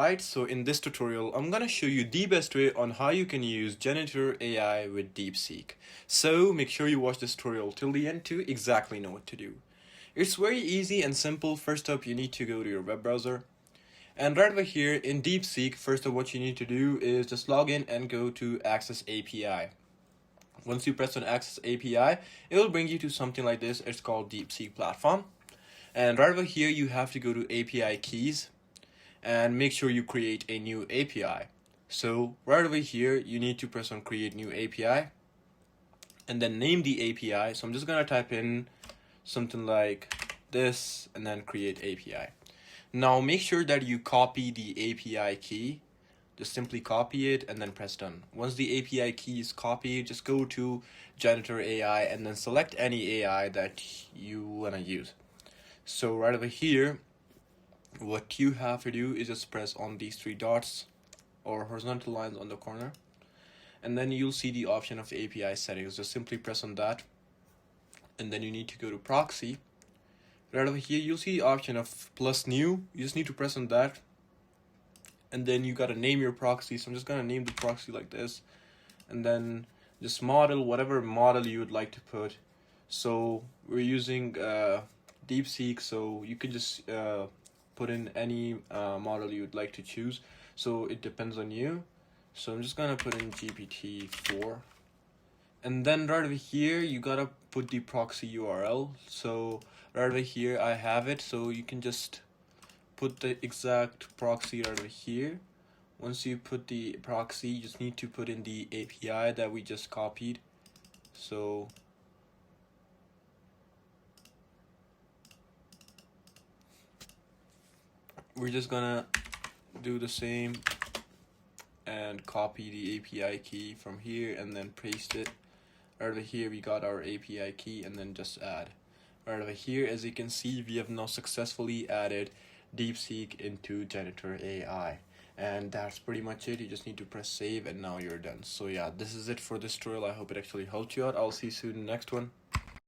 Alright, so in this tutorial, I'm gonna show you the best way on how you can use Janitor AI with DeepSeek. So make sure you watch this tutorial till the end to exactly know what to do. It's very easy and simple. First up, you need to go to your web browser. And right over here in DeepSeek, first up what you need to do is just log in and go to Access API. Once you press on Access API, it will bring you to something like this. It's called DeepSeek Platform. And right over here, you have to go to API keys and make sure you create a new API. So right over here, you need to press on create new API and then name the API. So I'm just gonna type in something like this and then create API. Now make sure that you copy the API key. Just simply copy it and then press done. Once the API key is copied, just go to Janitor AI and then select any AI that you wanna use. So right over here, what you have to do is just press on these three dots or horizontal lines on the corner, and then you'll see the option of API settings. Just simply press on that, and then you need to go to proxy. Right over here, you'll see the option of plus new. You just need to press on that, and then you gotta name your proxy. So I'm just gonna name the proxy like this, and then just model whatever model you would like to put. So we're using DeepSeek, so you can just put in any model you'd like to choose. So it depends on you. So I'm just gonna put in GPT-4, and then right over here you gotta put the proxy URL. So right over here I have it, so you can just put the exact proxy right over here. Once you put the proxy, you just need to put in the API that we just copied. So we're just gonna do the same and copy the API key from here and then paste it. Right over here we got our API key and then just add. Right over here, as you can see, we have now successfully added DeepSeek into Janitor AI. And that's pretty much it. You just need to press save and now you're done. So yeah, this is it for this tutorial. I hope it actually helped you out. I'll see you soon in the next one.